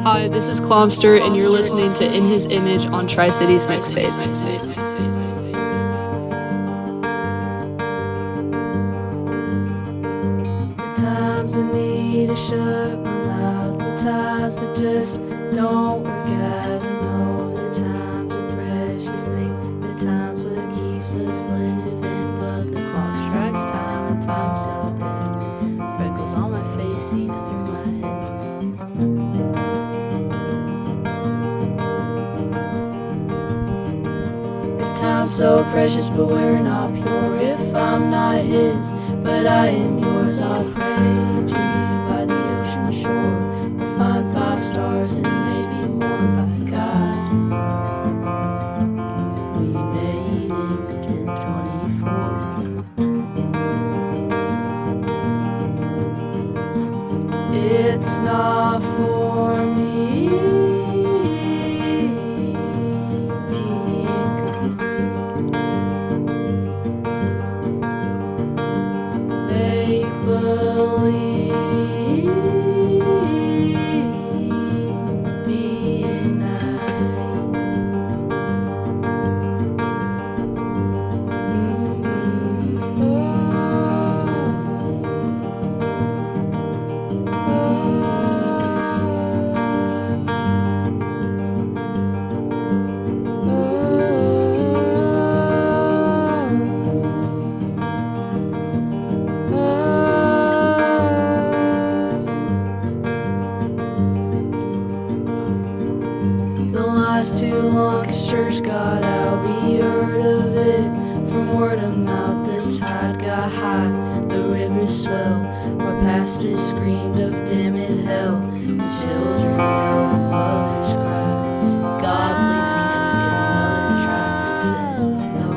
Hi, this is Clomster, and you're listening to In His Image on Tri-Cities MixTape. The times I need to shut my mouth, the times that just don't work out. I know the times a precious thing, the times what keeps us living, but the clock strikes time and time's so dead. Freckles on my face seep through my head. If time's so precious but we're not pure, if I'm not his but I am yours, I'll pray to you by the ocean shore. We'll find 5 stars and maybe more by God. We made it to 24. It's not for me being complete. Make believe being too long, 'cause church got out. We heard of it from word of mouth. The tide got high, the river swelled. Our pastors screamed of damn it hell. The children yelled, the mothers cried. God, please can we get another try? They said no.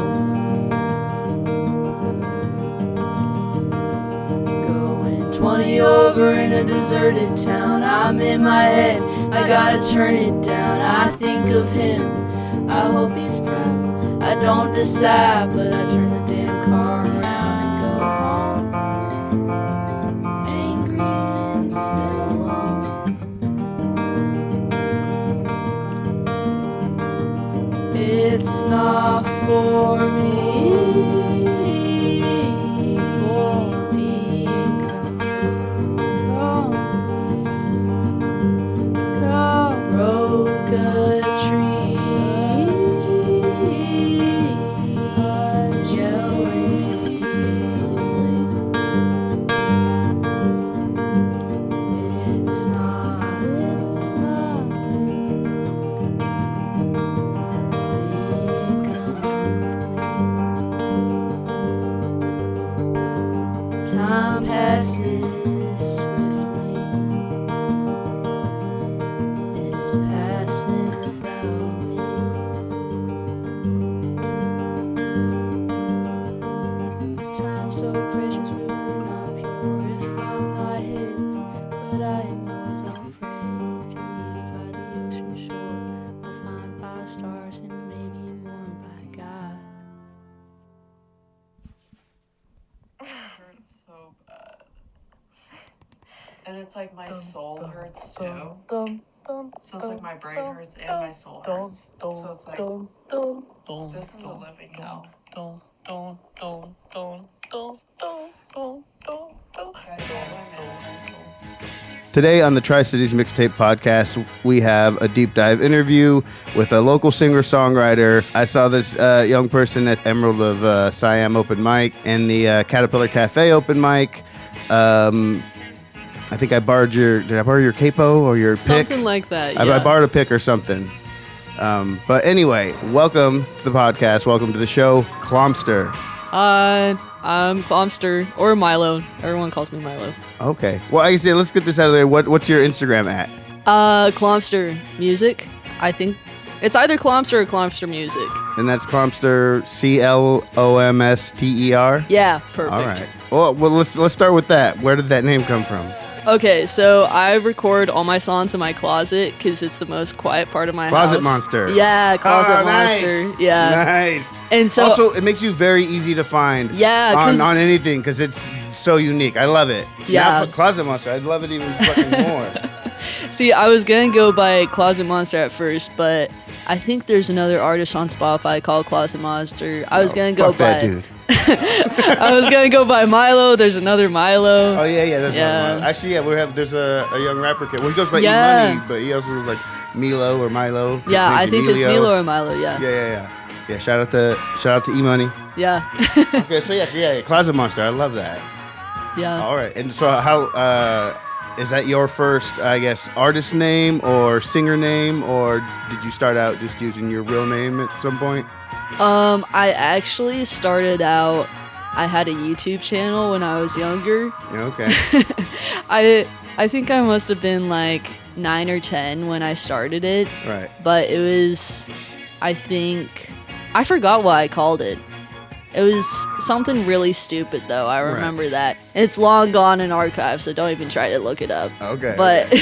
Going 20 over in a deserted town. I'm in my head, I gotta turn it down. I think of him, I hope he's proud. I don't decide, but I turn the damn car around and go home. Angry and still alone. It's not for me. Time passes swiftly. It's passing without me. Time's so precious, we were not pure. If I'm not his, but I am yours, I'll pray to you by the ocean shore. We'll find 5 stars and maybe more by God. Hurts so bad. And it's like my soul hurts too. So it's like my brain hurts and my soul hurts. So it's like, this is a living hell. Guys, all my memories. Today on the Tri-Cities Mixtape podcast, we have a deep dive interview with a local singer-songwriter. I saw this young person at Emerald of Siam open mic and the Caterpillar Cafe open mic. I think I borrowed did I borrow your capo or your pick? Something like that, yeah. I borrowed a pick or something. But anyway, welcome to the podcast. Welcome to the show, Clomster. I'm Clomster, or Milo. Everyone calls me Milo. Okay. Well, I can say, let's get this out of there. What's your Instagram at? Clomster Music. I think it's either Clomster or Clomster Music. And that's Clomster, Clomster. Yeah, perfect. All right. Well, let's start with that. Where did that name come from? Okay, so I record all my songs in my closet because it's the most quiet part of my Closet house. Monster. Yeah, Closet Monster. Nice. Yeah. Nice. And so also, it makes you very easy to find on anything because it's so unique. I love it. Yeah. Now for Closet Monster, I'd love it even fucking more. See, I was gonna go by Closet Monster at first, but I think there's another artist on Spotify called Closet Monster. I was gonna go Fuck that by. dude. I was gonna go by Milo. There's another Milo. Oh yeah, there's Yeah. one. Actually, yeah, there's a young rapper kid. Well, he goes by Yeah. E-Money, but he also was like Milo or Milo. His Yeah, name's I think it's Emilio. Milo or Milo. Yeah. Yeah, shout out to E-Money. Yeah. Okay, so yeah, Closet Monster. I love that. Yeah. All right, and so how is that your first, I guess, artist name or singer name, or did you start out just using your real name at some point? I actually started out. I had a YouTube channel when I was younger. Yeah, okay. I think I must have been like 9 or 10 when I started it. Right. But it was, I think, I forgot what I called it. It was something really stupid though. I remember that. It's long gone in archives, so don't even try to look it up. Okay. But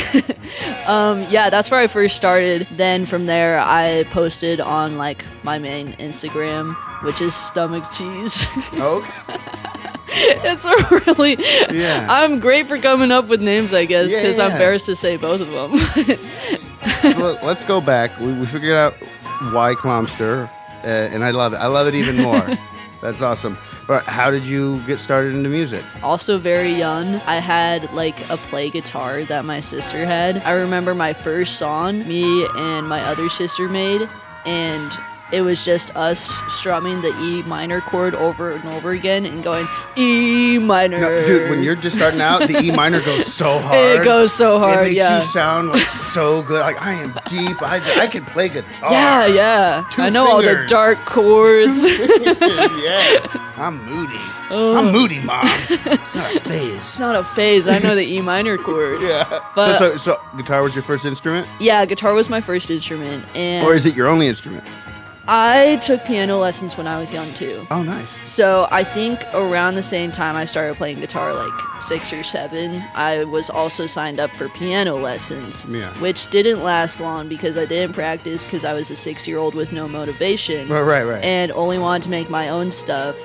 yeah, that's where I first started. Then from there, I posted on like my main Instagram, which is Stomach Cheese. Okay. It's a really. Yeah. I'm great for coming up with names, I guess, because I'm Yeah. embarrassed to say both of them. So let's go back. We figured out why Clomster, and I love it. I love it even more. That's awesome. But how did you get started into music? Also very young, I had like a play guitar that my sister had. I remember my first song me and my other sister made, and it was just us strumming the E minor chord over and over again and going E minor. No, dude, when you're just starting out, the E minor goes so hard. It goes so hard, It makes yeah. you sound like so good. Like, I am deep. I can play guitar. Yeah. Two I know all the fingers. dark chords. Yes. I'm moody. I'm moody, Mom. It's not a phase. It's not a phase. I know the E minor chord. Yeah. But- so guitar was your first instrument? Yeah, guitar was my first instrument, and Or is it your only instrument? I took piano lessons when I was young too. Oh, nice. So I think around the same time I started playing guitar, like 6 or 7, I was also signed up for piano lessons, Yeah. which didn't last long because I didn't practice because I was a 6-year-old with no motivation Right. and only wanted to make my own stuff.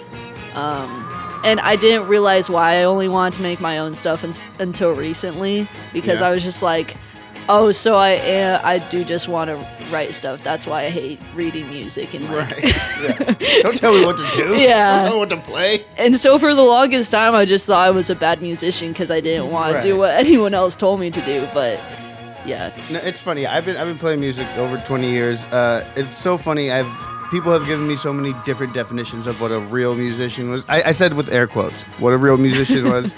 And I didn't realize why I only wanted to make my own stuff until recently because Yeah. I was just like, oh, so I do just want to write stuff. That's why I hate reading music and like. Right. Yeah. Don't tell me what to do. Yeah. Don't tell me what to play. And so for the longest time, I just thought I was a bad musician because I didn't want to do Right. what anyone else told me to do. But yeah, No, it's funny. I've been playing music over 20 years. It's so funny. People have given me so many different definitions of what a real musician was. I said with air quotes what a real musician was.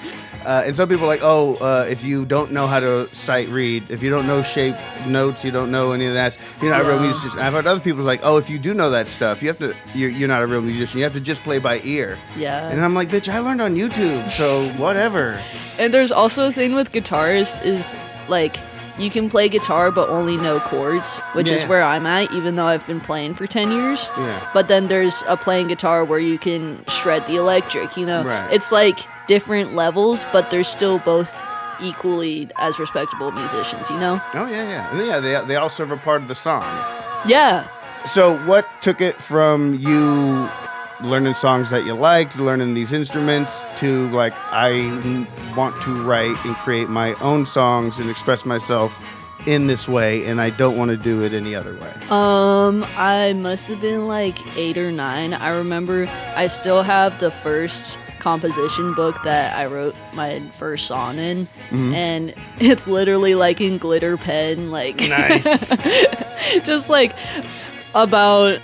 And some people are like, if you don't know how to sight read, if you don't know shape notes, you don't know any of that, you're not a real Yeah. musician. I've heard other people like, if you do know that stuff, you're not a real musician. You have to just play by ear. yeah. And I'm like, bitch, I learned on YouTube, so whatever. And there's also a thing with guitarists is like you can play guitar but only know chords, which is Yeah. where I'm at, even though I've been playing for 10 years. Yeah. But then there's a playing guitar where you can shred the electric, Right. It's like different levels, but they're still both equally as respectable musicians, Oh, yeah. And yeah, they all serve a part of the song. Yeah. So what took it from you learning songs that you liked, learning these instruments, to like, I want to write and create my own songs and express myself in this way, and I don't want to do it any other way? I must have been like 8 or 9. I remember I still have the first composition book that I wrote my first song in, and it's literally like in glitter pen, like Nice. just like about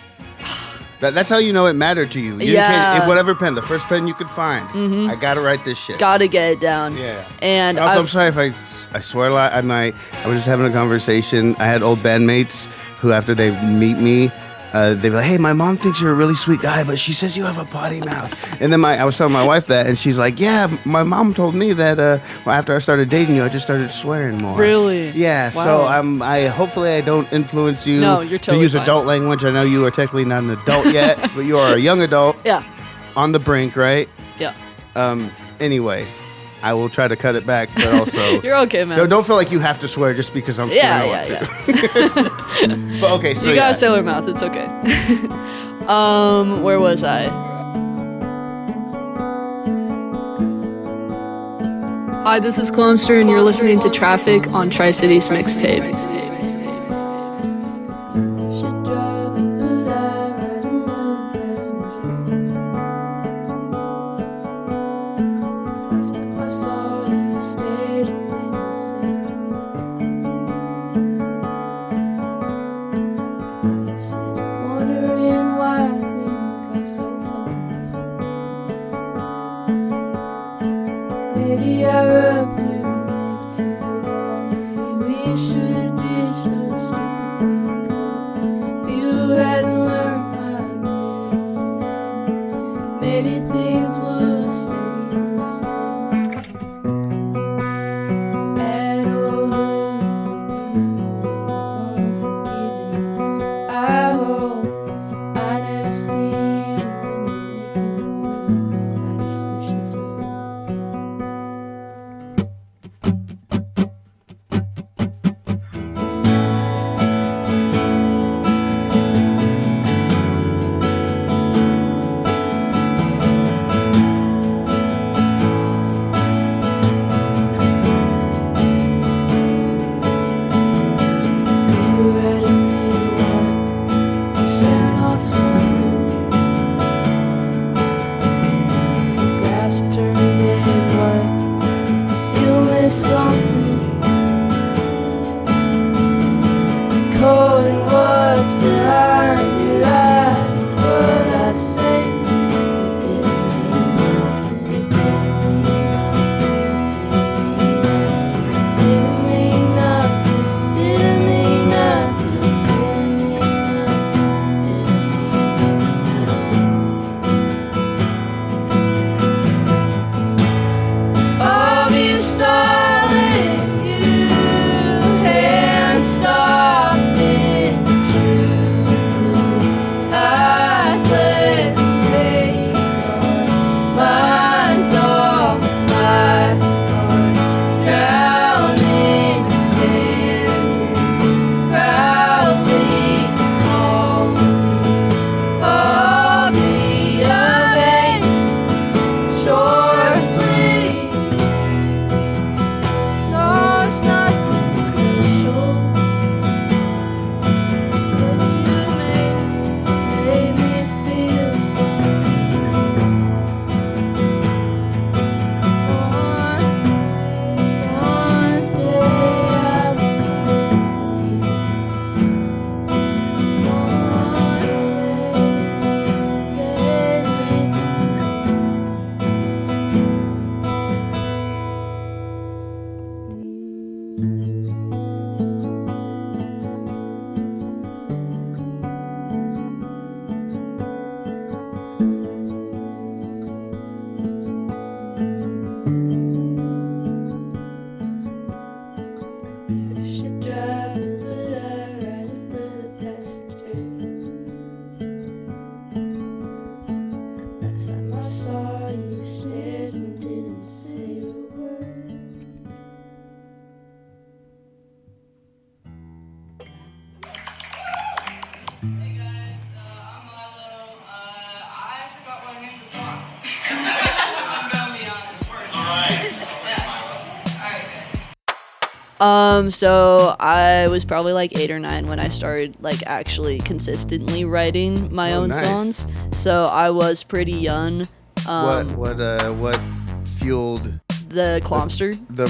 That's how you know it mattered to you. Yeah. Whatever pen, the first pen you could find. I gotta write this shit. gotta get it down. Yeah. And Also, I'm I've, sorry if I swear a lot. I was just having a conversation. I had old bandmates who, after they meet me, they'd be like, "Hey, my mom thinks you're a really sweet guy, but she says you have a potty mouth." And then I was telling my wife that, and she's like, "Yeah, my mom told me that after I started dating you, I just started swearing more." Really? Yeah. Wow. So I hopefully I don't influence you No, you're to totally use fine. adult language. I know you are technically not an adult yet, but you are a young adult yeah, on the brink, right? yeah. Anyway, I will try to cut it back, but also. You're okay, man. No, don't feel like you have to swear just because I'm swearing. Yeah. But okay, so You yeah. got a sailor mouth. It's okay. Where was I? Hi, this is Clomster, and you're listening to Traffic on Tri-Cities Mixtape. Maybe I rubbed your neck too hard. Maybe we should ditch those stupid calls. If you hadn't learned my middle name, maybe things would stay the same. Adulthood for you is unforgiving. I hope I never see you when you're making a living. I just wish this was it. Something cold and what's behind your eyes. What I say, it didn't mean nothing. It didn't mean nothing. Didn't mean nothing. Didn't mean nothing. Didn't mean nothing. I'll be a star. So I was probably like 8 or 9 when I started like actually consistently writing my own nice. songs. So I was pretty young. What fueled the Clomster? The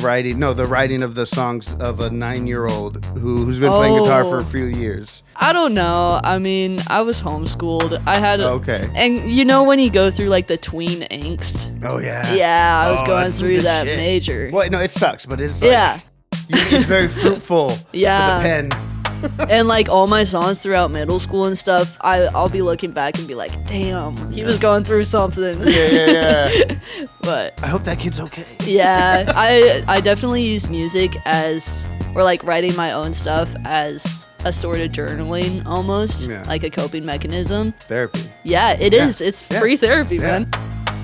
writing of the songs of a 9-year-old who's been playing guitar for a few years. I don't know. I mean, I was homeschooled. I had okay. And you know when you go through like the tween angst? Oh yeah. Yeah, I was going that's through the that shit. major. Well, no, it sucks, but it's like, yeah. It's very fruitful. Yeah. For the pen. And like all my songs throughout middle school and stuff, I'll be looking back and be like, damn, he was going through something. Yeah. But I hope that kid's okay. Yeah, I definitely use music as, or like writing my own stuff as a sort of journaling almost, like a coping mechanism. Therapy. Yeah, it is. It's free therapy, man.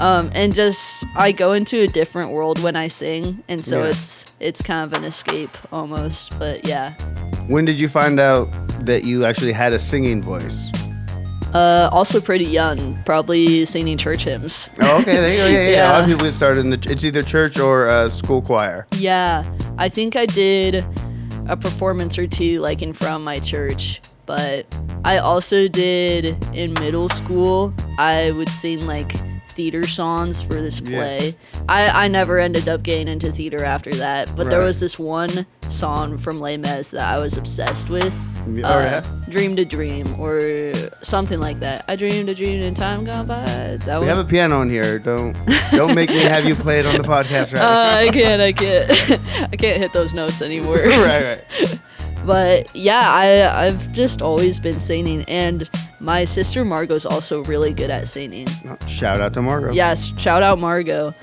And just I go into a different world when I sing, and so it's kind of an escape almost. But yeah. When did you find out that you actually had a singing voice? Also pretty young, probably singing church hymns. Oh, okay, there you go. Yeah. A lot of Yeah. people get started in it's either church or school choir. Yeah, I think I did a performance or two like in front of my church, but I also did in middle school. I would sing like theater songs for this play. I never ended up getting into theater after that, but there Right. was this one song from Les Mis that I was obsessed with. Yeah. Dream to Dream or something like that. I dreamed a dream in time gone by. That We one. have a piano in here. Don't make me have you play it on the podcast, right? I can't. I can't hit those notes anymore. right. But yeah, I've just always been singing, and my sister Margot's also really good at singing. Shout out to Margot. Yes, shout out Margot.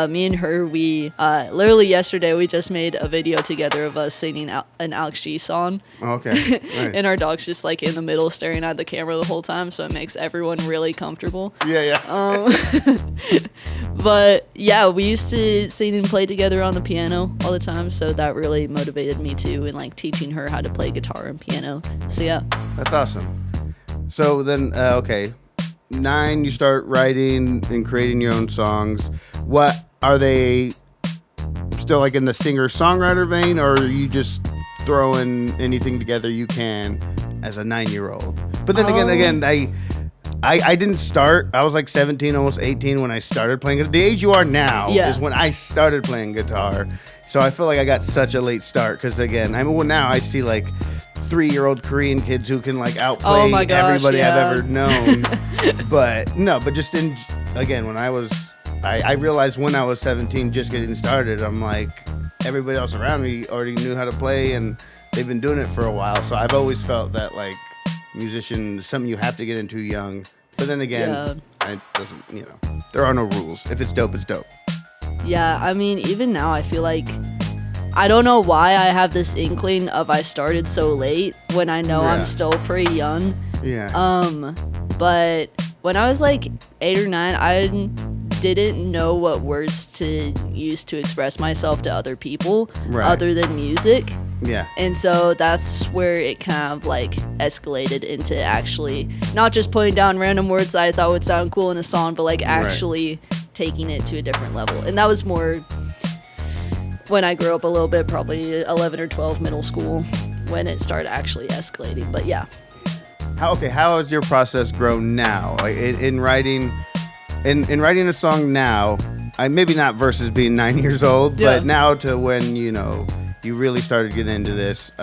Me and her, we literally yesterday we just made a video together of us singing an Alex G song. Okay. Nice. And our dog's just like in the middle staring at the camera the whole time, so it makes everyone really comfortable. Yeah. But yeah, we used to sing and play together on the piano all the time, so that really motivated me too in like teaching her how to play guitar and piano. So yeah. That's awesome. So then, okay, 9, you start writing and creating your own songs. What are they still like in the singer-songwriter vein, or are you just throwing anything together you can as a 9-year-old? But then again, I didn't start. I was like 17, almost 18 when I started playing it. The age you are now is when I started playing guitar. So I feel like I got such a late start because again, now I see like 3-year-old Korean kids who can like outplay Oh my gosh, everybody yeah. I've ever known. but just again, when I realized when I was 17, just getting started, I'm like, everybody else around me already knew how to play and they've been doing it for a while. So I've always felt that like musician is something you have to get into young. But then again, it doesn't, there are no rules. If it's dope, it's dope. Yeah, I mean, even now I feel like I don't know why I have this inkling of I started so late when I know I'm still pretty young. Yeah. But when I was like 8 or 9, I didn't know what words to use to express myself to other people other than music. Yeah. And so that's where it kind of like escalated into actually not just putting down random words that I thought would sound cool in a song, but like actually taking it to a different level. And that was more when I grew up a little bit, probably 11 or 12 middle school, when it started actually escalating. But yeah. How has your process grown now? Like in writing a song now, maybe not versus being 9 years old, but now to when, you really started getting into this,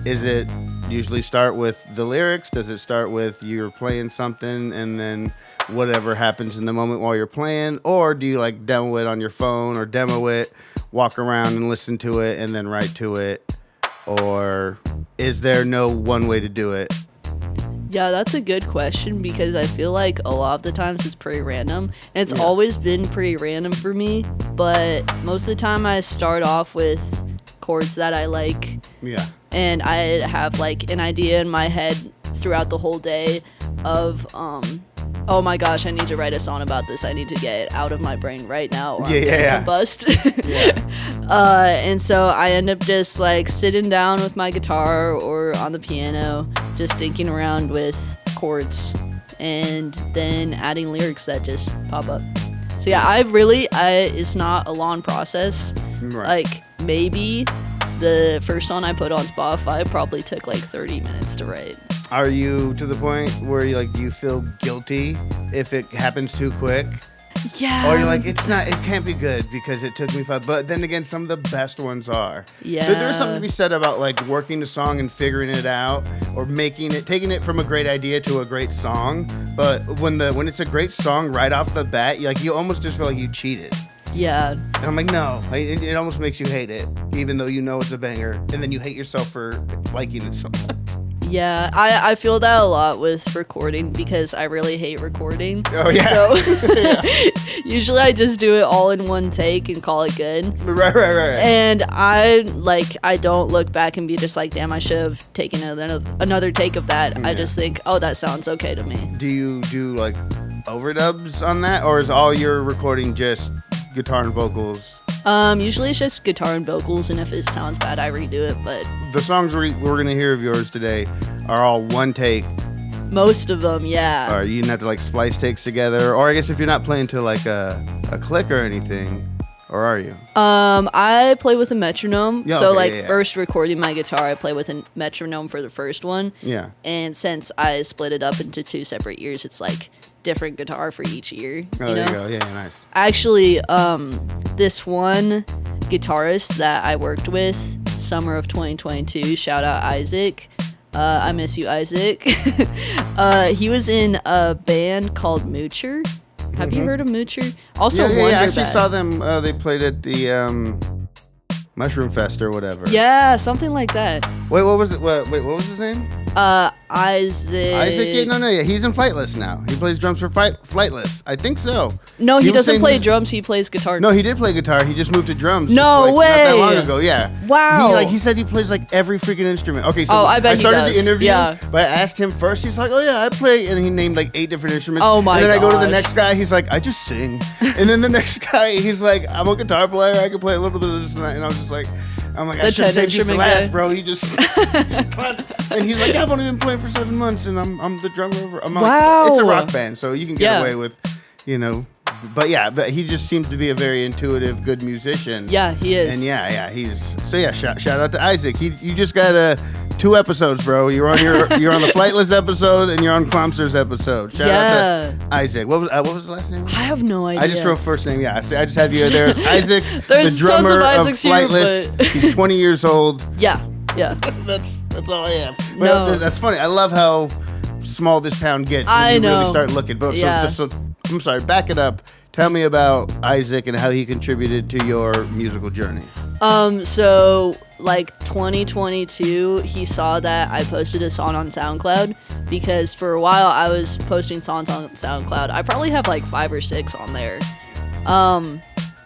is it usually start with the lyrics? Does it start with you're playing something and then whatever happens in the moment while you're playing? Or do you like demo it on your phone or demo it, walk around and listen to it and then write to it? Or is there no one way to do it? Yeah, that's a good question because I feel like a lot of the times it's pretty random. And it's always been pretty random for me, but most of the time I start off with chords that I like. Yeah. And I have like an idea in my head throughout the whole day of oh my gosh, I need to write a song about this. I need to get it out of my brain right now or I'm gonna combust. And so I end up just like sitting down with my guitar or on the piano, just dinking around with chords and then adding lyrics that just pop up. So yeah, it's not a long process. Right. Like maybe the first song I put on Spotify probably took like 30 minutes to write. Are you to the point where you feel guilty if it happens too quick? Yeah. Or you're like, it can't be good because it took me 5. But then again, some of the best ones are. Yeah. There's something to be said about like working the song and figuring it out, or taking it from a great idea to a great song. But when it's a great song right off the bat, you almost just feel like you cheated. Yeah. And I'm like, no, it almost makes you hate it, even though you know it's a banger, and then you hate yourself for liking it so much. Yeah, I feel that a lot with recording because I really hate recording. Oh, yeah. So usually I just do it all in one take and call it good. Right. And I don't look back and be just like, damn, I should have taken another take of that. Yeah. I just think, oh, that sounds okay to me. Do you do like overdubs on that, or is all your recording just guitar and vocals? Usually it's just guitar and vocals, and if it sounds bad, I redo it. But The songs we're gonna hear of yours today are all one take, Most of them, yeah. Or you didn't have to like splice takes together, or I guess if you're not playing to like a click or anything, or are you? I play with a metronome. Yeah, so okay, like yeah. first recording my guitar, I play with a metronome for the first one. Yeah. And since I split it up into 2 separate years, it's like different guitar for each year. Oh, you there know? you go. Yeah, nice. Actually, this one guitarist that I worked with, summer of 2022, shout out Isaac. I miss you, Isaac. He was in a band called Moocher. Have you heard of Moocher? Also, Yeah, I actually Wonderbed. saw them. They played at the Mushroom Fest or whatever. Yeah, something like that. Wait, what was it? What was his name? Isaac. Isaac? Yeah, he's in Flightless now. He plays drums for Flightless. I think so. No, he was doesn't saying play drums. He plays guitar. No, he did play guitar. He just moved to drums. No Not that way. long ago, yeah. Wow. He said he plays like every freaking instrument. Okay, so Oh, I bet he started does. the interview, Yeah. but I asked him first. He's like, "Oh yeah, I play," and he named like 8 different instruments. Oh, my And then I go to the gosh. next guy. He's like, "I just sing," and then the next guy, he's like, "I'm a guitar player. I can play a little bit of this and that." And I was just like. I The should have saved you for 10 last, instrument bro. You just, and he's like, yeah, I've only been playing for 7 months, and I'm the drummer. Wow. It's a rock band, so you can get Yeah. away with, But he just seems to be a very intuitive, good musician. Yeah, he is. And shout out to Isaac. You just got 2 episodes, bro. You're on the Flightless episode and you're on Clomster's episode. Shout out to Isaac. What was the last name? I have no idea. I just wrote first name. Yeah, I just have you there. Isaac, There's the drummer tons of of Isaacs here, Flightless. but- He's 20 years old. Yeah. That's all I have. But No. that's funny. I love how small this town gets when I you really know. start looking. But Yeah. so I'm sorry. Back it up. Tell me about Isaac and how he contributed to your musical journey. So like 2022, he saw that I posted a song on SoundCloud because for a while I was posting songs on SoundCloud. I probably have like 5 or 6 on there.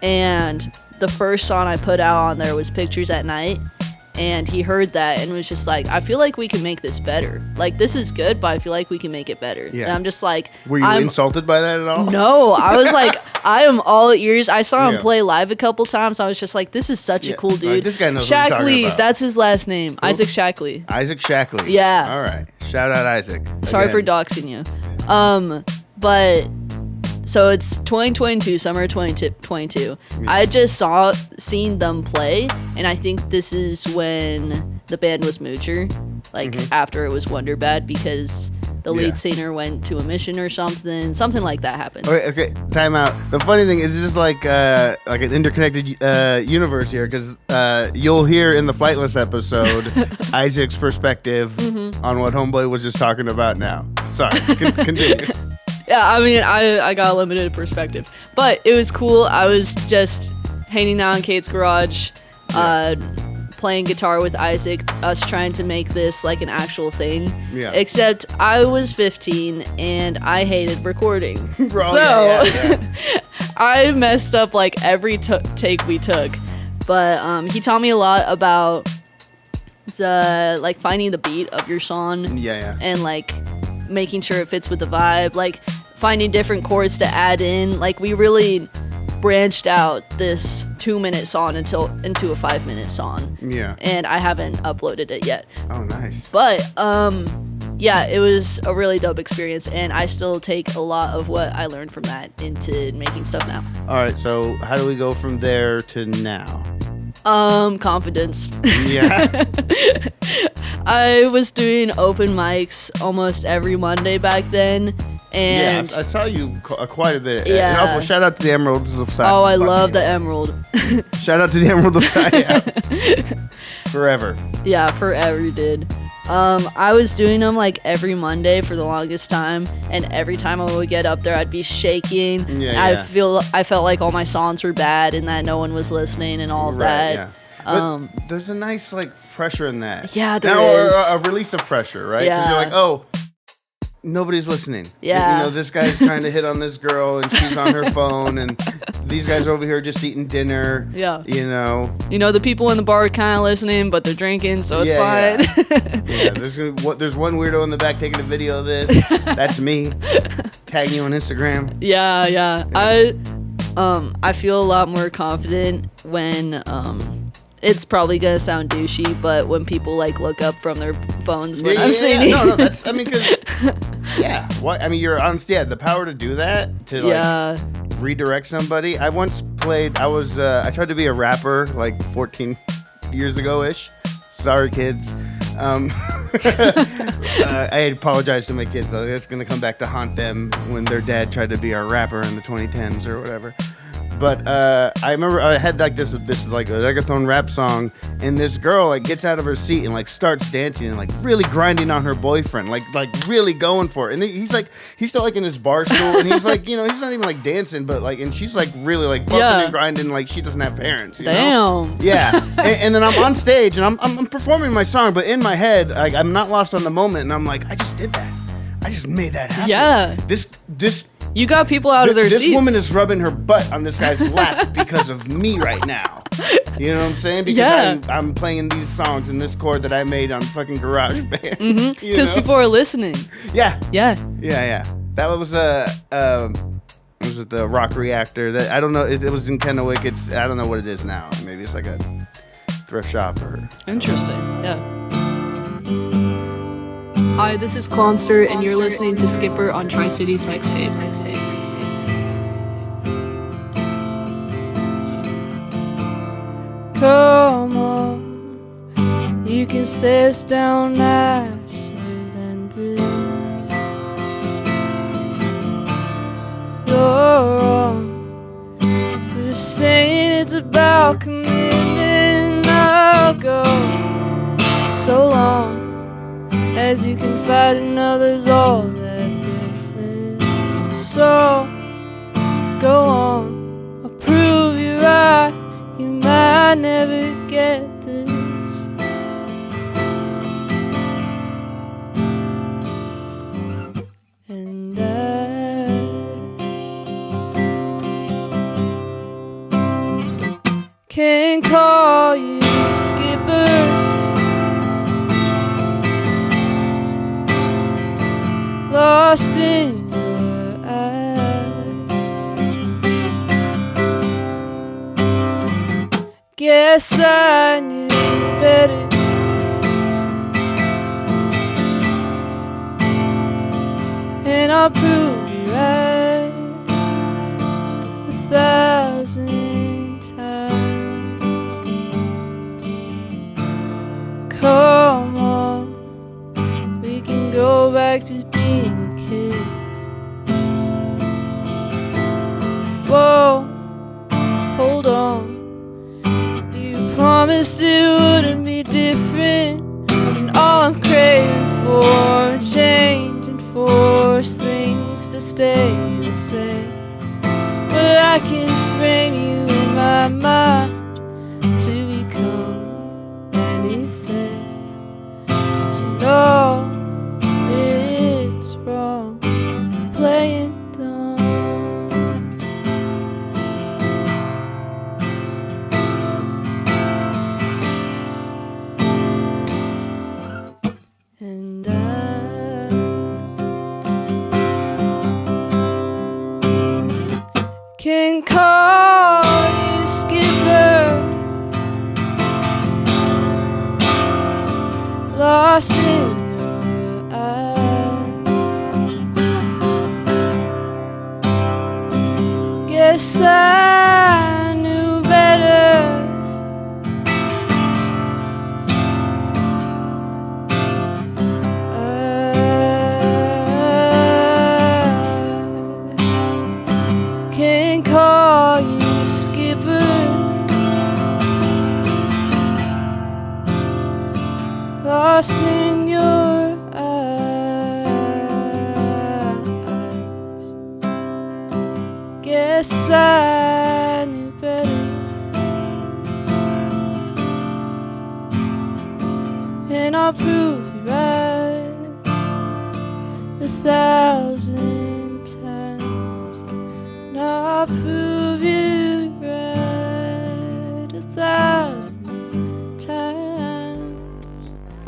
And the first song I put out on there was Pictures at Night. And he heard that and was just like, I feel like we can make this better. Like, this is good, but I feel like we can make it better. Yeah. And I'm just like, Were you insulted by that at all? No, I was like, I am all ears. I saw him Yeah. play live a couple times. I was just like, this is such a Yeah, cool like, dude. this guy knows what he's talking Shackley, about. that's his last name. Isaac Shackley. Isaac Shackley. Yeah. All right. Shout out Isaac. Sorry for Again. doxing you. But so it's 2022, summer 2022. I just seen them play, and I think this is when the band was Moocher, like after it was Wonderbed, because the Yeah. lead singer went to a mission or something like that happened. Okay, time out. The funny thing is just like an interconnected universe here, because you'll hear in the Flightless episode Isaac's perspective on what Homeboy was just talking about now. Sorry, continue. Yeah, I mean, I got a limited perspective, but it was cool. I was just hanging out in Kate's garage, playing guitar with Isaac, us trying to make this like an actual thing. Yeah. Except I was 15 and I hated recording. Bro, so yeah. I messed up like every take we took. But he taught me a lot about like finding the beat of your song. Yeah. And like making sure it fits with the vibe, like finding different chords to add in. Like we really branched out this 2-minute song into a 5-minute song. Yeah. And I haven't uploaded it yet. Oh, nice. But yeah, it was a really dope experience, and I still take a lot of what I learned from that into making stuff now. All right, so how do we go from there to now? Confidence. Yeah. I was doing open mics almost every Monday back then, and I saw you quite a bit. Yeah. And also, shout out to the Emeralds of Siam. oh, I love the Emerald. Shout out to the Emerald of Siam. Forever. Yeah, forever did. I was doing them like every Monday for the longest time, and every time I would get up there, I'd be shaking. Yeah, I felt like all my songs were bad and that no one was listening and all of that. Yeah. But there's a nice like pressure in that. Yeah, there Or is. a release of pressure, right? 'Cause Yeah. you're like, oh, nobody's listening. Yeah. You know, this guy's trying to hit on this girl and she's on her phone, and these guys are over here just eating dinner. Yeah. You know. You know, the people in the bar are kind of listening, but they're drinking, so it's Yeah, fine. Yeah, there's one weirdo in the back taking a video of this. That's me. Tagging you on Instagram. Yeah. I feel a lot more confident when it's probably gonna sound douchey, but when people like look up from their phones when I'm singing. No, that's, I mean, because, yeah, what, I mean, you're on, the power to do that, to like redirect somebody. I once played, I tried to be a rapper like 14 years ago-ish. Sorry, kids. I apologize to my kids, though. It's going to come back to haunt them when their dad tried to be a rapper in the 2010s or whatever. But I remember I had like this like a reggaeton rap song, and this girl like gets out of her seat and like starts dancing and like really grinding on her boyfriend, like really going for it. And he's still like in his bar stool, and he's like, you know, he's not even like dancing, but like, and she's like really like bumping and grinding like she doesn't have parents. You know? Yeah. and then I'm on stage and I'm performing my song, but in my head, like, I'm not lost on the moment, and I'm like, I just did that. I just made that happen. Yeah. This. You got people out of their seats. This woman is rubbing her butt on this guy's lap because of me right now. You know what I'm saying? Because I'm playing these songs in this chord that I made on fucking GarageBand. Because people are listening. Yeah. Yeah. That was was it the Rock Reactor? That I don't know. It was in Kennewick. I don't know what it is now. Maybe it's like a thrift shop or. Interesting. Yeah. Hi, this is Clomster, and you're listening to Skipper on Tri-Cities MixTape. Come on, you can say it's down nicer than this. You're wrong for saying it's about commitment. I'll go so long as you can fight another's all that business. So go on, I'll prove you right. You might never get this. And I can call you Skipper. Lost in your eyes. Guess I knew better. And I'll prove you right 1,000 times. Come on, we can go back to being kids. Whoa, hold on. You promised it wouldn't be different, and all I'm craving for change and force things to stay the same. But I can frame you in my mind to become anything. So no, it's wrong playing dumb. And I can call you Skipper. Lost in your eyes. Guess I knew better. I can call you Skipper. Lost in your eyes. Guess I knew better. And I'll prove you right 1,000 times. And I'll prove you right 1,000 times.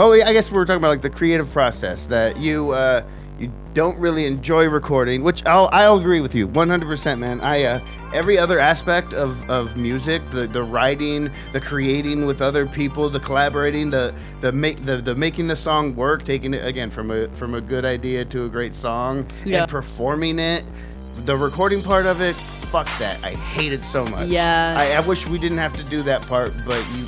Oh, yeah, I guess we were talking about like the creative process that you you don't really enjoy recording, which I'll agree with you 100%, man. Every other aspect of music, the writing, the creating with other people, the collaborating, the making the song work, taking it again from a good idea to a great song, and performing it. The recording part of it, fuck that. I hate it so much. Yeah. I wish we didn't have to do that part, but you.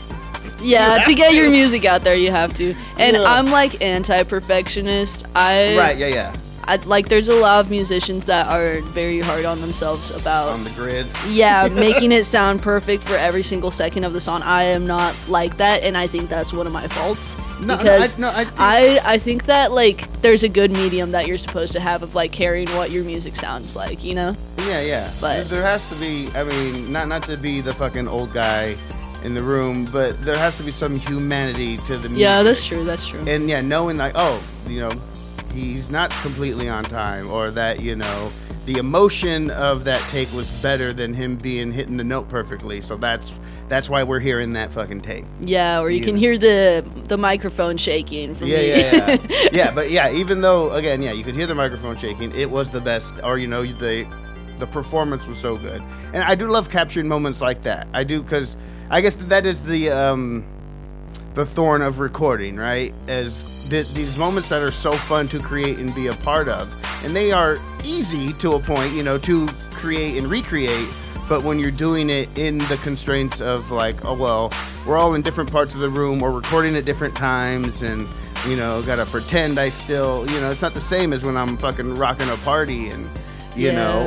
Yeah, to get your music out there, you have to. And I'm like anti-perfectionist. Right, yeah. There's a lot of musicians that are very hard on themselves about on the grid. Yeah, making it sound perfect for every single second of the song. I am not like that, and I think that's one of my faults. I think that like there's a good medium that you're supposed to have of like carrying what your music sounds like, you know? Yeah. But there has to be. I mean, not to be the fucking old guy in the room, but there has to be some humanity to the music. Yeah, that's true. And yeah, knowing like, he's not completely on time, or that, the emotion of that take was better than him hitting the note perfectly. So that's why we're hearing that fucking take. Yeah, or you can hear the microphone shaking from me. Yeah. Yeah, but yeah, even though, again, you could hear the microphone shaking, it was the best, or, the performance was so good. And I do love capturing moments like that. I do, because I guess that is the thorn of recording, right? As these moments that are so fun to create and be a part of, and they are easy to a point, to create and recreate. But when you're doing it in the constraints of like, we're all in different parts of the room, or recording at different times, and gotta pretend I still, it's not the same as when I'm fucking rocking a party and.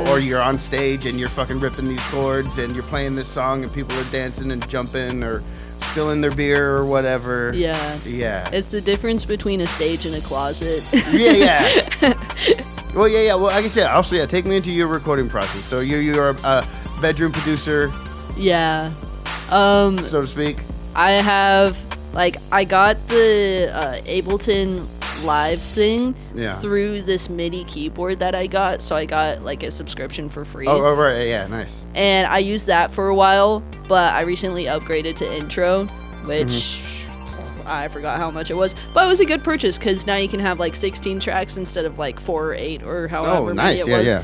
Or you're on stage and you're fucking ripping these chords and you're playing this song and people are dancing and jumping or spilling their beer or whatever. Yeah. It's the difference between a stage and a closet. Yeah. Well, yeah. Well, I guess, also, take me into your recording process. So you're a bedroom producer. Yeah. So to speak. I got the Ableton Live thing through this MIDI keyboard that I got, so I got like a subscription for free. Oh, right, yeah, nice. And I used that for a while, but I recently upgraded to Intro, which I forgot how much it was, but it was a good purchase because now you can have like 16 tracks instead of like 4 or 8 or however many it was.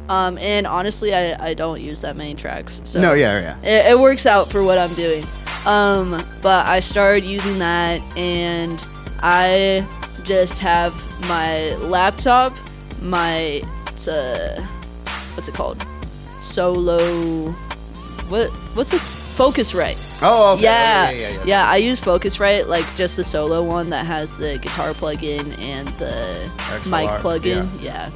And honestly, I don't use that many tracks, so it works out for what I'm doing. But I started using that, and I just have my laptop, what's it called? Solo. What's the Focusrite? Oh, okay. Yeah. I use Focusrite, like just the solo one that has the guitar plug-in and the XLR, mic plug-in. Yeah.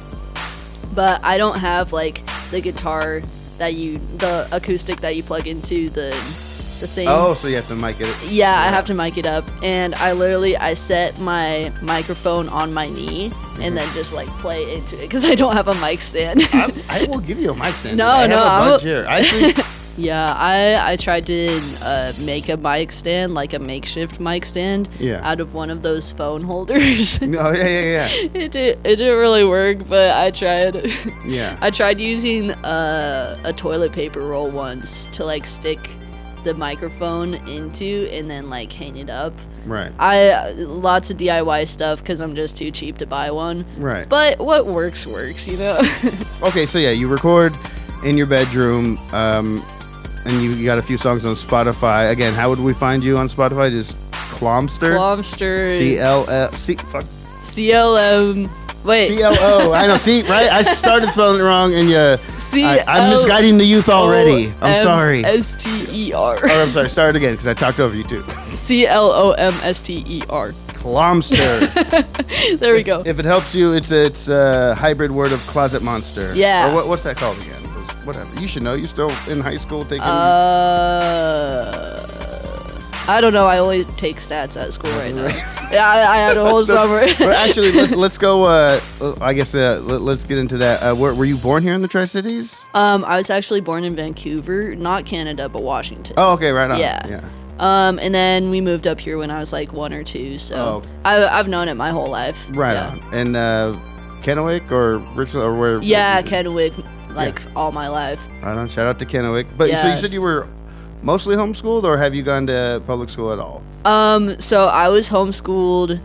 But I don't have like the guitar the acoustic that you plug into the thing. Oh, so you have to mic it. Yeah, I have to mic it up, and I set my microphone on my knee and then just like play into it because I don't have a mic stand. I will give you a mic stand. I have a bunch here. I think. Yeah, I tried to make a mic stand, like a makeshift mic stand, out of one of those phone holders. No, yeah. It didn't really work, but I tried. Yeah. I tried using a toilet paper roll once to like stick the microphone into and then like hang it up. Right. Lots of DIY stuff because I'm just too cheap to buy one. Right. But what works, Okay, so you record in your bedroom, and you got a few songs on Spotify. Again, how would we find you on Spotify? Just Clomster. CLM. Wait. CLO. I know. See, right? I started spelling it wrong, and I'm misguiding the youth already. I'm sorry. STER. Oh, I'm sorry. Start again, because I talked over you too. CLOMSTER. Clomster. There we go. If it helps you, it's a hybrid word of closet monster. Yeah. Or what's that called again? Whatever. You should know. You're still in high school taking. I don't know. I only take stats at school right now. Yeah, I had a whole summer. But actually, let's go. I guess let's get into that. Were you born here in the Tri-Cities? I was actually born in Vancouver, not Canada, but Washington. Oh, okay, right on. Yeah. And then we moved up here when I was like 1 or 2. So I've known it my whole life. Right on. And Kennewick or Richland or where? Yeah, Kennewick, all my life. Right on. Shout out to Kennewick. But so you said you were mostly homeschooled, or have you gone to public school at all? So I was homeschooled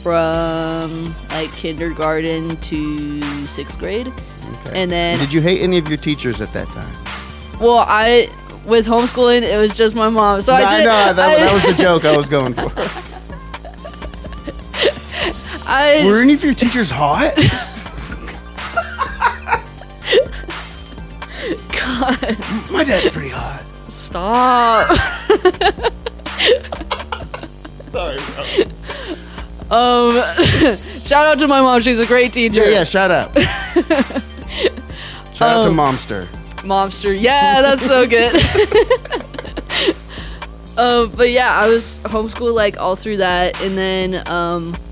from like kindergarten to 6th grade. Okay. And then, Did you hate any of your teachers at that time? well, with homeschooling, it was just my mom. So I know that was the joke I was going for. Were any of your teachers hot? God. My dad's pretty hot. Stop. Sorry, bro. Shout out to my mom. She's a great teacher. Yeah, shout out. Shout out to Momster. Momster. Yeah, that's so good. But yeah, I was homeschooled like all through that, and then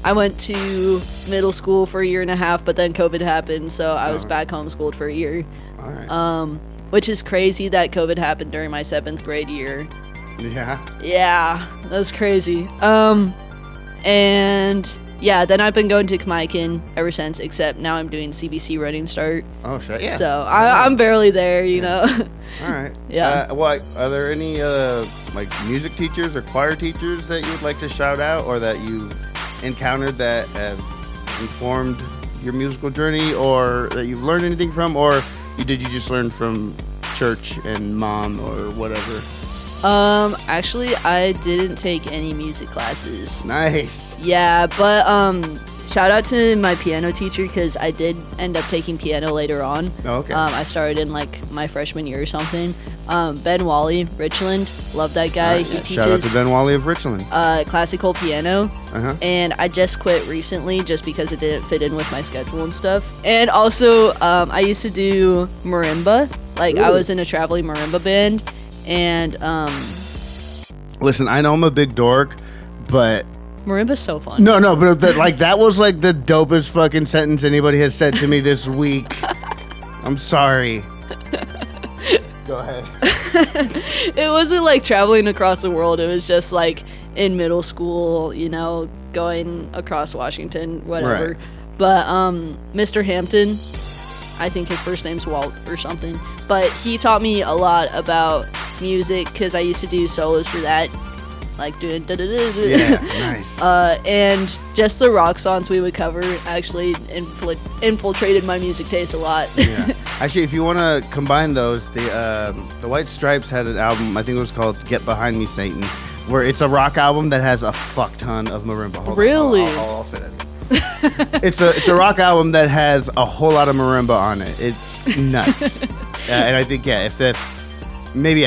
I went to middle school for a year and a half, but then COVID happened, so I was back homeschooled for a year. All right. Which is crazy that COVID happened during my 7th grade year. Yeah. Yeah, that was crazy. And yeah, then I've been going to Kamaikan ever since, except now I'm doing CBC Running Start. Oh, shit. Yeah. So I'm barely there, you know. All right. Yeah. Are there any like music teachers or choir teachers that you would like to shout out, or that you've encountered that have informed your musical journey, or that you've learned anything from, or did you just learn from church and mom or whatever? Actually, I didn't take any music classes. Nice. Yeah, but shout out to my piano teacher, because I did end up taking piano later on. Oh, okay. I started in like my freshman year or something. Ben Wally, Richland, love that guy. He teaches shout out to Ben Wally of Richland. Classical piano. Uh-huh. And I just quit recently just because it didn't fit in with my schedule and stuff. And also, I used to do marimba. Like, I was in a traveling marimba band. And Listen, I know I'm a big dork, but marimba's so fun. no, but that was like the dopest fucking sentence anybody has said to me this week. I'm sorry. Go ahead. It wasn't like traveling across the world. It was just like in middle school, you know, going across Washington, whatever. Right. But Mr. Hampton, I think his first name's Walt or something, but he taught me a lot about music, because I used to do solos for that, like doing da-da-da-da. Yeah, nice. And just the rock songs we would cover actually infiltrated my music taste a lot. Yeah. Actually, if you want to combine those, the White Stripes had an album, I think it was called Get Behind Me, Satan, where it's a rock album that has a fuck ton of marimba. Hold on, Really? I'll say that. It's a rock album that has a whole lot of marimba on it. It's nuts. And I think, yeah, that's maybe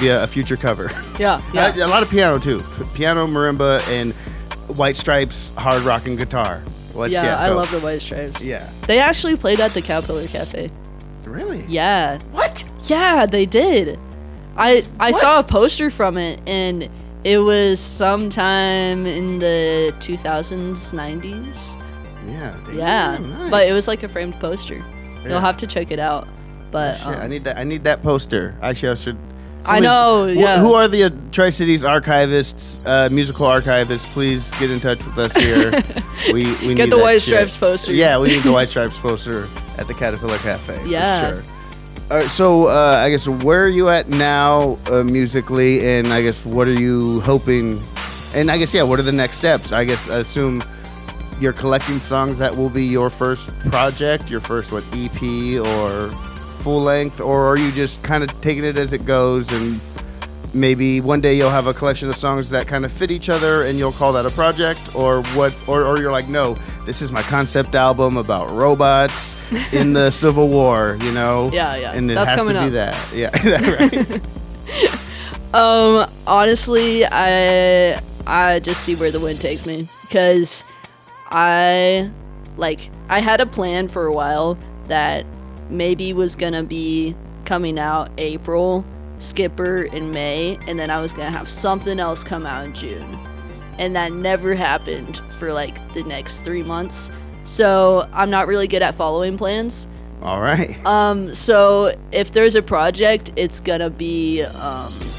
a future cover. Yeah. A lot of piano too. Piano, marimba, and White Stripes hard rock and guitar. I love the White Stripes. Yeah. They actually played at the Caterpillar Cafe. Really? Yeah. What? Yeah, they did. I saw a poster from it, and it was sometime in the 2000s, 90s. Yeah. Yeah. Nice. But it was like a framed poster. Yeah. You'll have to check it out. But I need that poster. Actually, I should. I know. Yeah. Who are the Tri-Cities archivists, musical archivists? Please get in touch with us here. We need Get the that White shit. Stripes poster. Yeah, we need the White Stripes poster at the Caterpillar Cafe. Yeah. For sure. All right, so I guess where are you at now musically, and I guess what are you hoping? And I guess what are the next steps? I guess assume you're collecting songs that will be your first project, your first EP or full length, or are you just kind of taking it as it goes, and maybe one day you'll have a collection of songs that kind of fit each other and you'll call that a project, or what, or you're like, no, this is my concept album about robots in the Civil War, you know? Yeah. And it That's has to coming be up. that. Yeah. Right. Honestly, I just see where the wind takes me, because I had a plan for a while that maybe was gonna be coming out April, Skipper in May, and then I was gonna have something else come out in June, and that never happened for like the next 3 months. So I'm not really good at following plans. All right. So if there's a project, it's gonna be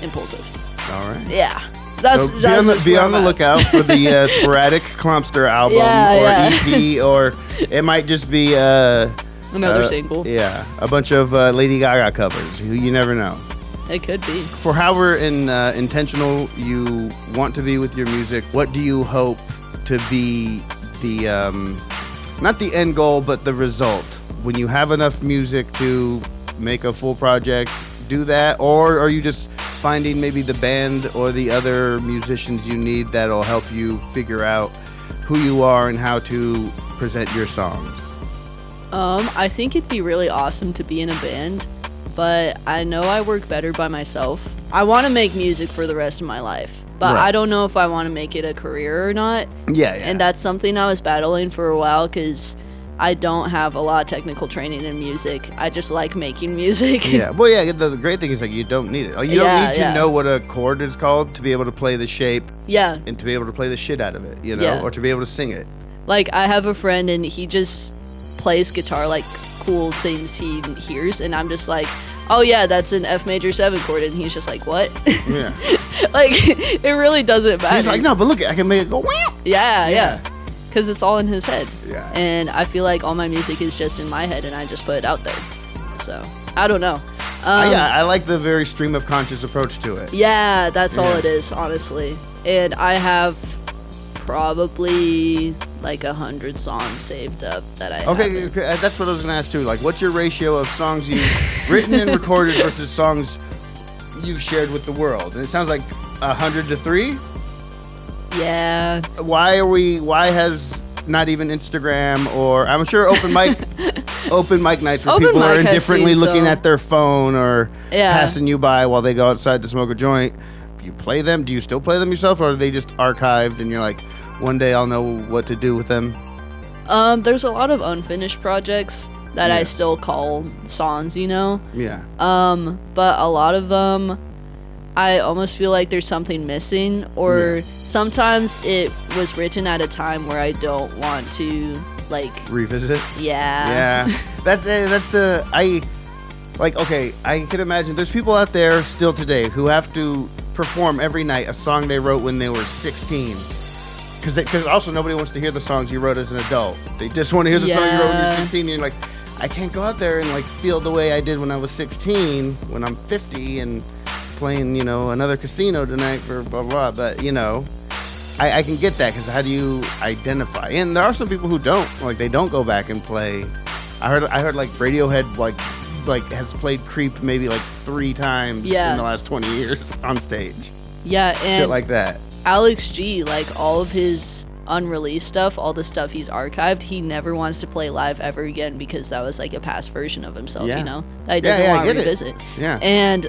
impulsive. All right. Yeah. That's So be on the lookout for the sporadic Clomster album EP, or it might just be another single. Yeah, a bunch of Lady Gaga covers. You never know. It could be. For however intentional you want to be with your music, what do you hope to be the not the end goal, but the result? When you have enough music to make a full project, do that, or are you just finding maybe the band or the other musicians you need that'll help you figure out who you are and how to present your songs? I think it'd be really awesome to be in a band, but I know I work better by myself. I want to make music for the rest of my life, but Right. I don't know if I want to make it a career or not. Yeah. And that's something I was battling for a while because I don't have a lot of technical training in music. I just like making music. Yeah, well, yeah. The great thing is like you don't need it. Like, you don't need to know what a chord is called to be able to play the shape Yeah. and to be able to play the shit out of it, you know, Yeah. or to be able to sing it. Like, I have a friend and he just plays guitar, like cool things he hears, and I'm just like, oh yeah, that's an F major 7 chord, and he's just like, what? Yeah. Like, it really doesn't matter. He's like, no, but look, I can make it go. Wah! Yeah. Because it's all in his head. Yeah. And I feel like all my music is just in my head and I just put it out there. So, I don't know. I like the very stream of conscious approach to it. Yeah, that's all Yeah. it is, honestly. And I have probably like 100 songs saved up that I Okay, haven't. that's what I was going to ask too. Like, what's your ratio of songs you've written and recorded versus songs you've shared with the world? And it sounds like 100 to 3. Yeah. Why has not even Instagram, or I'm sure open mic nights where Open people are mic has indifferently seen looking some. at their phone or Yeah. passing you by while they go outside to smoke a joint. You play them? Do you still play them yourself, or are they just archived and you're like, one day I'll know what to do with them? There's a lot of unfinished projects that Yeah. I still call songs, you know? Yeah. But a lot of them, I almost feel like there's something missing, or Yeah. sometimes it was written at a time where I don't want to, like, Revisit it? yeah. Yeah. I can imagine there's people out there still today who have to perform every night a song they wrote when they were 16. Because also nobody wants to hear the songs you wrote as an adult. They just want to hear the song you wrote when you're Yeah. 16. And you're like, I can't go out there and like feel the way I did when I was 16 when I'm 50 and playing, you know, another casino tonight for blah, blah, blah. But, you know, I can get that because how do you identify? And there are some people who don't. Like, they don't go back and play. I heard like Radiohead like has played Creep maybe like 3 times Yeah. in the last 20 years on stage. Yeah, and Shit like that. Alex G, like, all of his unreleased stuff, all the stuff he's archived, he never wants to play live ever again because that was like a past version of himself, Yeah. you know? That he doesn't I want to get it. revisit. Yeah. And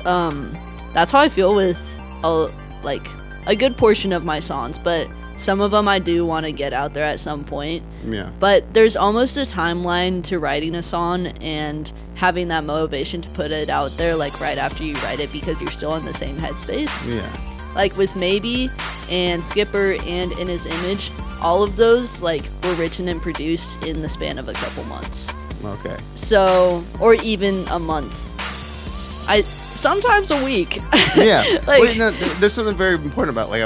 that's how I feel with a good portion of my songs, but some of them I do want to get out there at some point. Yeah. But there's almost a timeline to writing a song and having that motivation to put it out there, like right after you write it, because you're still in the same headspace. Yeah. Like with Maybe and Skipper and In His Image, all of those like were written and produced in the span of a couple months. Okay. So, or even a month. Sometimes a week. Yeah. Like- Well, you know, there's something very important about like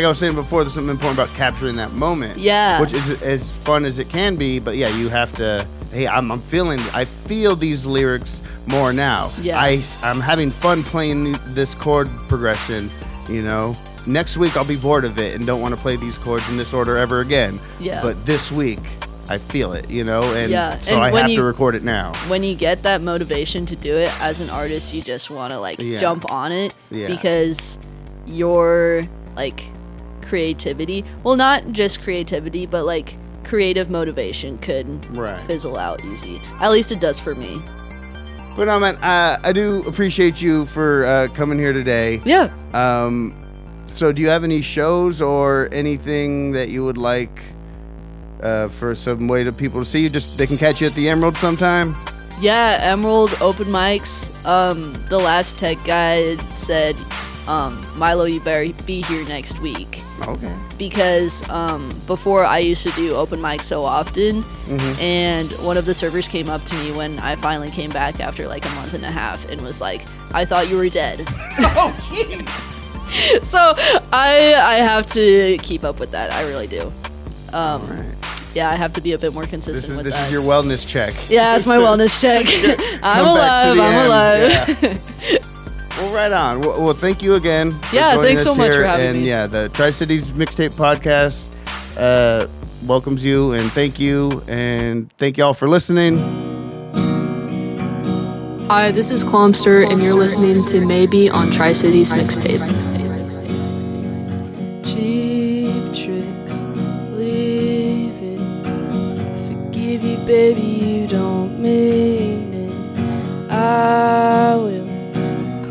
I was saying before. There's something important about capturing that moment. Yeah. Which is as fun as it can be, but yeah, you have to. Hey, I feel these lyrics more now. Yeah. I'm having fun playing this chord progression. You know, next week I'll be bored of it and don't want to play these chords in this order ever again. Yeah. But this week I feel it. You know, and Yeah, so and I when have you- to record it now. When you get that motivation to do it as an artist, you just want to like Yeah. jump on it Yeah. because your like creativity, well, not just creativity, but like creative motivation could Right. fizzle out easy. At least it does for me. But no, man, I do appreciate you for coming here today. Yeah. So do you have any shows or anything that you would like for some way to people to see you? Just they can catch you at the Emerald sometime? Yeah, Emerald open mics. The last tech guy said, Milo, you better be here next week. Okay. Because before I used to do open mics so often, Mm-hmm. and one of the servers came up to me when I finally came back after like a month and a half and was like, I thought you were dead. Oh, jeez. So I have to keep up with that. I really do. All right. Yeah, I have to be a bit more This consistent with is that. your wellness check. Yeah, it's my wellness check. I'm Come back to alive. the I'm end, alive. yeah. Well, right on. Well, thank you again. For Yeah, joining thanks so us much here. for having and me. yeah, the Tri-Cities Mixtape Podcast welcomes you, and thank you. And thank y'all for listening. Hi, this is Clomster, and you're listening to Maybe on Tri-Cities Mixtape. Cheap tricks, leave it. Forgive you, baby, you don't mean it. I will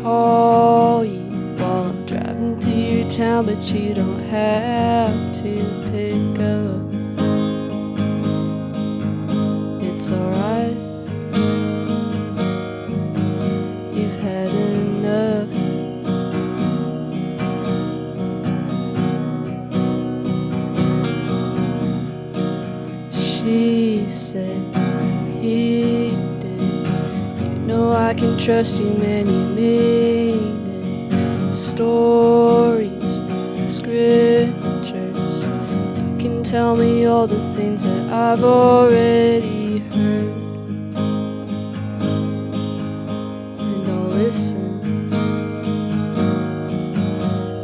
call you while I'm driving through your town, but you don't have to pick up. It's alright. You've had enough. She said he did. You know I can trust you, man, you mean it. Stories, scriptures. You can tell me all the things that I've already heard. And I'll listen.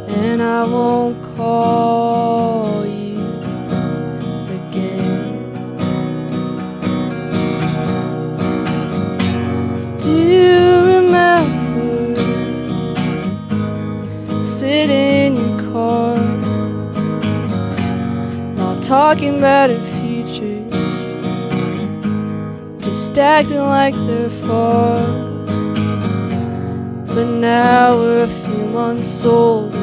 And I won't call you again. Do you remember sitting in your car, not talking about our future, just acting like they're far? But now we're a few months older,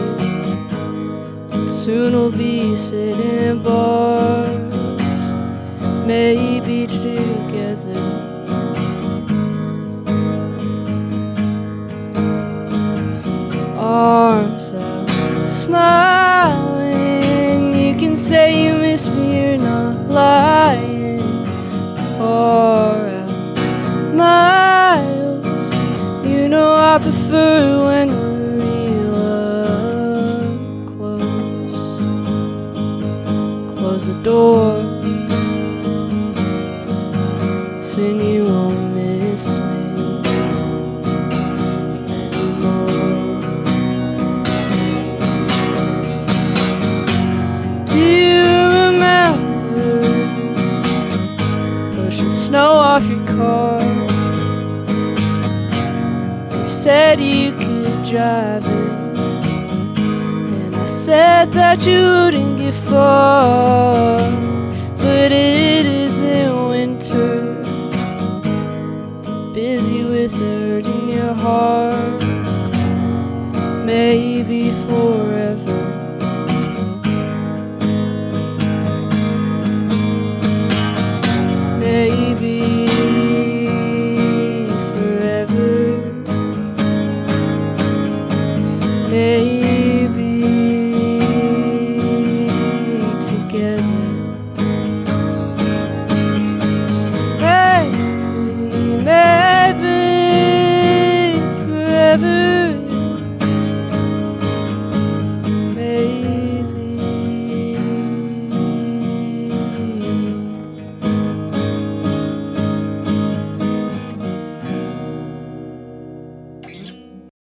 and soon we'll be sitting in bars, maybe together. Arms out, smiling. You can say you miss me, you're not lying. Far out, miles. You know I prefer when we're real up close. Close the door, soon you won't miss me anymore. Do you remember pushing snow off your car? You said you could drive it, and I said that you wouldn't get far.